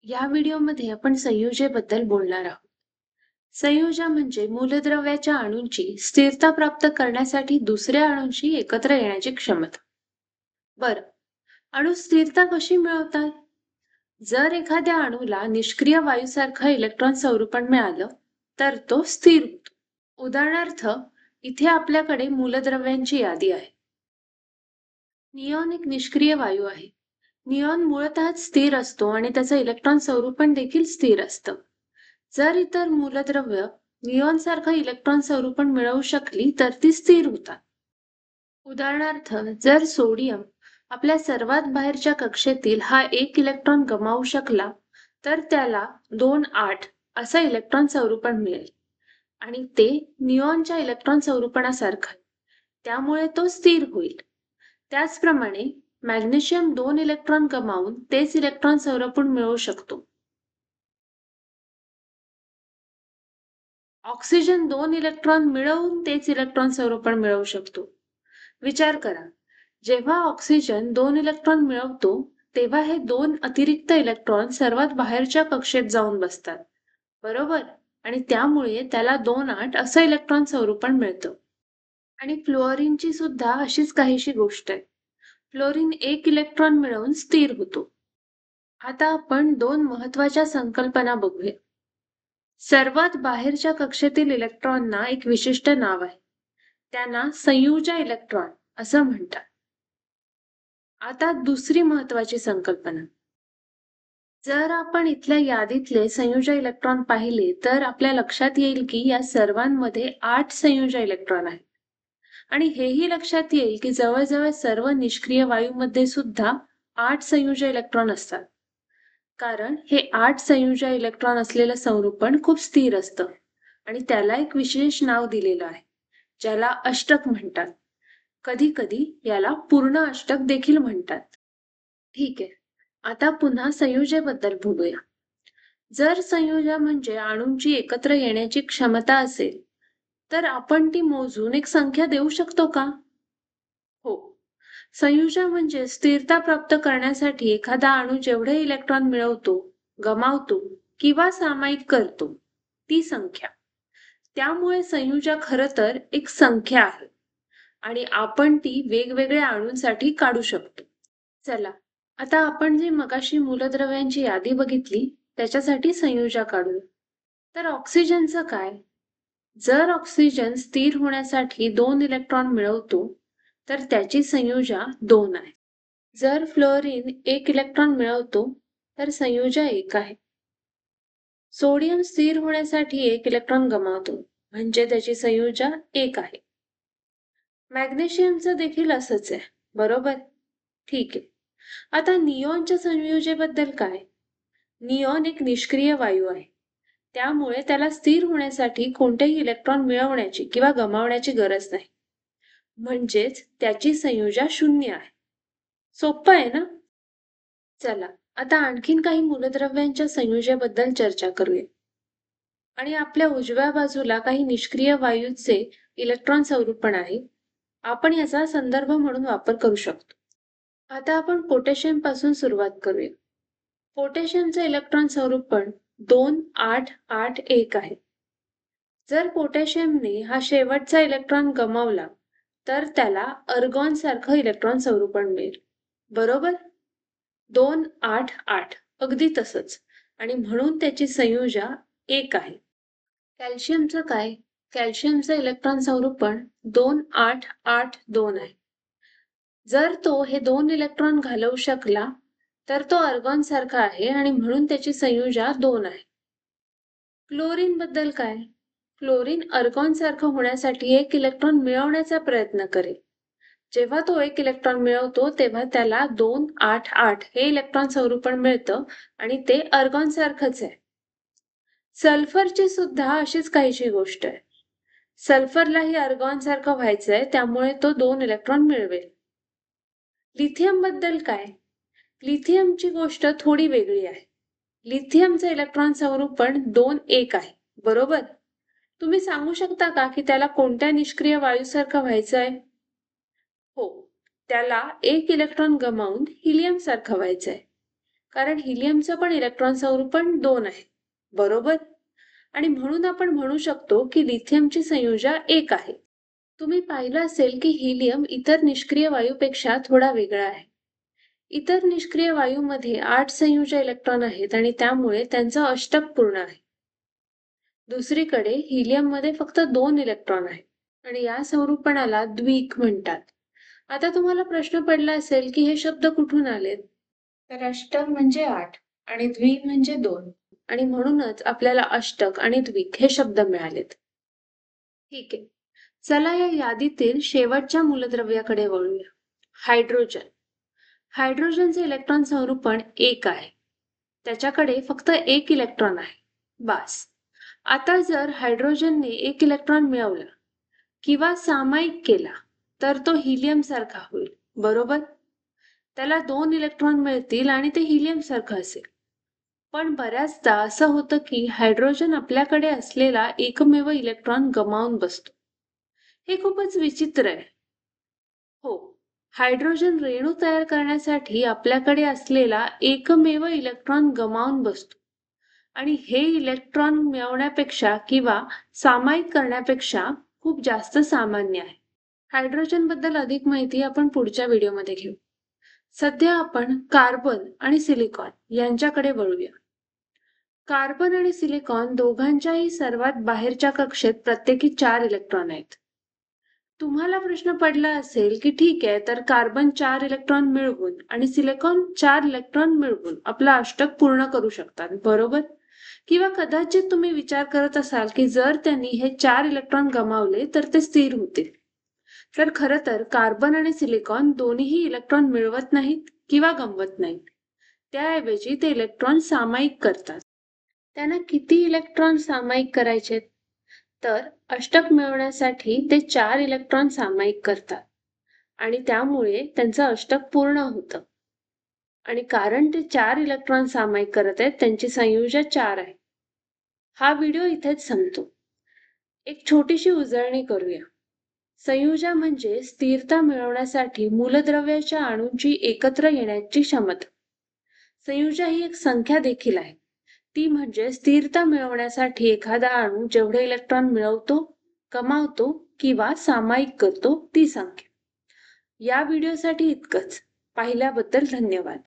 या व्हिडिओमध्ये आपण संयोजेबद्दल बोलणार आहोत. संयोजा म्हणजे मूलद्रव्याच्या अणूंची स्थिरता प्राप्त करण्यासाठी दुसऱ्या अणूंशी एकत्र येण्याची क्षमता. बरं, अणू स्थिरता कशी मिळवतात? जर एखाद्या अणूला निष्क्रिय वायूसारखं इलेक्ट्रॉन संरूपण मिळालं, तर तो स्थिर होतो. उदाहरणार्थ, इथे आपल्याकडे मूलद्रव्यांची यादी आहे. निऑन एक निष्क्रिय वायू आहे. निऑन मूळतःच स्थिर असतो आणि त्याचं इलेक्ट्रॉन संरूपण देखील स्थिर असतं. जर इतर मूलद्रव्य निऑनसारखं इलेक्ट्रॉन संरूपण मिळवू शकली तर ती स्थिर होतात. उदाहरणार्थ, जर सोडियम आपल्या सर्वात बाहेरच्या कक्षेतील हा एक इलेक्ट्रॉन गमावू शकला तर त्याला 2-8 असं इलेक्ट्रॉन संरूपण मिळेल आणि ते निऑनच्या इलेक्ट्रॉन संरूपणासारखं आहे. त्यामुळे तो स्थिर होईल. त्याचप्रमाणे मॅग्नेशियम 2 इलेक्ट्रॉन गमावून तेच इलेक्ट्रॉन संरूपण मिळवू शकतो. ऑक्सिजन 2 इलेक्ट्रॉन मिळवून तेच इलेक्ट्रॉन संरूपण मिळवू शकतो. विचार करा, जेव्हा ऑक्सिजन 2 इलेक्ट्रॉन मिळवतो, तेव्हा हे 2 अतिरिक्त इलेक्ट्रॉन सर्वात बाहेरच्या कक्षेत जाऊन बसतात, बरोबर? आणि त्यामुळे त्याला 2-8 असं इलेक्ट्रॉन संरूपण मिळतं. आणि फ्लोअरिनची सुद्धा अशीच काहीशी गोष्ट आहे. फ्लोरीन 1 इलेक्ट्रॉन मिळवून स्थिर होतो. आता आपण 2 महत्वाच्या संकल्पना बघूया. सर्वात बाहेरच्या कक्षेतील इलेक्ट्रॉनना एक विशिष्ट नाव आहे. त्यांना संयुजा इलेक्ट्रॉन असं म्हणतात. आता दुसरी महत्वाची संकल्पना. जर आपण इथल्या यादीतले संयुजा इलेक्ट्रॉन पाहिले तर आपल्या लक्षात येईल की या सर्वांमध्ये 8 संयुजा इलेक्ट्रॉन आहेत. आणि हेही लक्षात येईल की जवळजवळ सर्व निष्क्रिय वायूमध्ये सुद्धा 8 संयुजा इलेक्ट्रॉन असतात. कारण हे 8 संयुजा इलेक्ट्रॉन असलेलं संरूपण खूप स्थिर असतं आणि त्याला एक विशेष नाव दिलेलं आहे, ज्याला अष्टक म्हणतात. कधी कधी याला पूर्ण अष्टक देखील म्हणतात. ठीक आहे, आता पुन्हा संयुजेबद्दल बोलूया. जर संयुजा म्हणजे अणूंची एकत्र येण्याची क्षमता असेल, तर आपण ती मोजून एक संख्या देऊ शकतो का? हो. संयुजा म्हणजे स्थिरता प्राप्त करण्यासाठी एखादा अणू जेवढे इलेक्ट्रॉन मिळवतो, गमावतो किंवा सामायिक करतो, ती संख्या. त्यामुळे संयुजा खरं तर एक संख्या आहे आणि आपण ती वेगवेगळ्या अणूंसाठी काढू शकतो. चला, आता आपण जे मगाशी मूलद्रव्यांची यादी बघितली, त्याच्यासाठी संयुजा काढूया. तर ऑक्सिजनचं काय? जर ऑक्सिजन स्थिर होण्यासाठी 2 इलेक्ट्रॉन मिळवतो, तर त्याची संयुजा 2 आहे. जर फ्लोरीन 1 इलेक्ट्रॉन मिळवतो, तर संयुजा 1 आहे. सोडियम स्थिर होण्यासाठी 1 इलेक्ट्रॉन गमावतो, म्हणजे त्याची संयुजा 1 आहे. मॅग्नेशियमचं देखील असंच आहे, बरोबर? ठीक आहे. आता निऑनच्या संयुजेबद्दल काय? निऑन एक निष्क्रिय वायू आहे. त्यामुळे त्याला स्थिर होण्यासाठी कोणतेही इलेक्ट्रॉन मिळवण्याची किंवा गमावण्याची गरज नाही. म्हणजेच त्याची संयुजा 0 आहे. सोपं आहे ना? चला, आता आणखीन काही मूलद्रव्यांच्या संयुजेबद्दल चर्चा करूया. आणि आपल्या उजव्या बाजूला काही निष्क्रिय वायूचे इलेक्ट्रॉन संरूपण आहे. आपण याचा संदर्भ म्हणून वापर करू शकतो. आता आपण पोटॅशियम पासून सुरुवात करूया. पोटॅशियमचे इलेक्ट्रॉन संरूपण 2-8-8-1 आहे. जर पोटॅशियमने हा शेवटचा इलेक्ट्रॉन गमावला, तर त्याला अर्गॉन सारखं इलेक्ट्रॉन संरूपण मिळेल. बरोबर? 2-8-8 अगदी तसंच. आणि म्हणून त्याची संयुजा 1 आहे. कॅल्शियमचं काय? कॅल्शियमचं इलेक्ट्रॉन संरूपण 2-8-8-2 आहे. जर तो हे 2 इलेक्ट्रॉन घालवू शकला, तर तो अर्गॉन सारखा आहे आणि म्हणून त्याची संयुजा 2 आहे. क्लोरीन बद्दल काय? क्लोरीन अर्गॉन सारखं होण्यासाठी 1 इलेक्ट्रॉन मिळवण्याचा प्रयत्न करेल. जेव्हा तो 1 इलेक्ट्रॉन मिळवतो, तेव्हा त्याला 2-8-8 हे इलेक्ट्रॉन संरूपण मिळतं आणि ते अर्गॉन सारखंच आहे. सल्फरची सुद्धा अशीच काहीशी गोष्ट आहे. सल्फरलाही अर्गॉन सारखं व्हायचंय, त्यामुळे तो 2 इलेक्ट्रॉन मिळवेल. लिथियम बद्दल काय? लिथियमची गोष्ट थोडी वेगळी आहे. लिथियमचं इलेक्ट्रॉन संरूपण 2-1 आहे, बरोबर? तुम्ही सांगू शकता का की त्याला कोणत्या निष्क्रिय वायूसारखं व्हायचंय? हो, त्याला 1 इलेक्ट्रॉन गमावून हिलियम सारखं व्हायचंय. कारण हिलियमचं पण इलेक्ट्रॉन स्वरूपण 2 आहे. बरोबर? आणि म्हणून आपण म्हणू शकतो की लिथियमची संयुजा 1 आहे. तुम्ही पाहिलं असेल की हिलियम इतर निष्क्रिय वायूपेक्षा थोडा वेगळा आहे. इतर निष्क्रिय वायूमध्ये 8 संयुजा इलेक्ट्रॉन आहेत आणि त्यामुळे त्यांचं अष्टक पूर्ण आहे. दुसरीकडे हिलियममध्ये फक्त 2 इलेक्ट्रॉन आहेत आणि या संरूपणाला द्विक म्हणतात. आता तुम्हाला प्रश्न पडला असेल की हे शब्द कुठून आलेत? तर अष्टक म्हणजे 8 आणि द्विक म्हणजे 2 आणि म्हणूनच आपल्याला अष्टक आणि द्विक हे शब्द मिळालेत. ठीक आहे. चला या यादीतील शेवटच्या मूलद्रव्याकडे वळूया. हायड्रोजन. हायड्रोजनचे इलेक्ट्रॉन संरूपण 1 आहे. त्याच्याकडे फक्त 1 इलेक्ट्रॉन आहे. बास. आता जर हायड्रोजनने 1 इलेक्ट्रॉन मिळवला किंवा सामायिक केला तर तो हिलियम सारखा होईल. बरोबर? त्याला 2 इलेक्ट्रॉन मिळतील आणि ते हिलियम सारखं असेल. पण बऱ्याचदा असं होतं की हायड्रोजन आपल्याकडे असलेला एकमेव इलेक्ट्रॉन गमावून बसतो. हे खूपच विचित्र आहे. हो, हायड्रोजन रेणू तयार करण्यासाठी आपल्याकडे असलेला एकमेव इलेक्ट्रॉन गमावून बसतो आणि हे इलेक्ट्रॉन मिळवण्यापेक्षा किंवा सामायिक करण्यापेक्षा खूप जास्त सामान्य आहे. हायड्रोजन बद्दल अधिक माहिती आपण पुढच्या व्हिडिओमध्ये घेऊ. सध्या आपण कार्बन आणि सिलिकॉन यांच्याकडे वळूया. कार्बन आणि सिलिकॉन दोघांच्याही सर्वात बाहेरच्या कक्षेत प्रत्येकी 4 इलेक्ट्रॉन आहेत. तुम्हाला प्रश्न पडला असेल की ठीक आहे, तर कार्बन 4 इलेक्ट्रॉन मिळवून आणि सिलिकॉन 4 इलेक्ट्रॉन मिळवून आपला अष्टक पूर्ण करू शकतात, बरोबर? किंवा कदाचित तुम्ही विचार करत असाल की जर त्यांनी हे 4 इलेक्ट्रॉन गमावले तर ते स्थिर होतील. तर खरं तर कार्बन आणि सिलिकॉन दोन्हीही इलेक्ट्रॉन मिळवत नाहीत किंवा गमवत नाहीत. त्याऐवजी ते इलेक्ट्रॉन सामायिक करतात. त्यांना किती इलेक्ट्रॉन सामायिक करायचे? तर अष्टक मिळवण्यासाठी ते 4 इलेक्ट्रॉन सामायिक करतात आणि त्यामुळे त्यांचं अष्टक पूर्ण होतं. आणि कारण ते 4 इलेक्ट्रॉन सामायिक करत आहेत, त्यांची संयुजा 4 आहे. हा व्हिडिओ इथेच संपतो. एक छोटीशी उजळणी करूया. संयुजा म्हणजे स्थिरता मिळवण्यासाठी मूलद्रव्याच्या अणूंची एकत्र येण्याची क्षमता. संयुजा ही एक संख्या देखील आहे. ती म्हणजे स्थिरता मिळवण्यासाठी एखादा अणू जेवढे इलेक्ट्रॉन मिळवतो, गमावतो किंवा सामायिक करतो ती संख्या. या व्हिडिओसाठी इतकंच. पाहिल्याबद्दल धन्यवाद.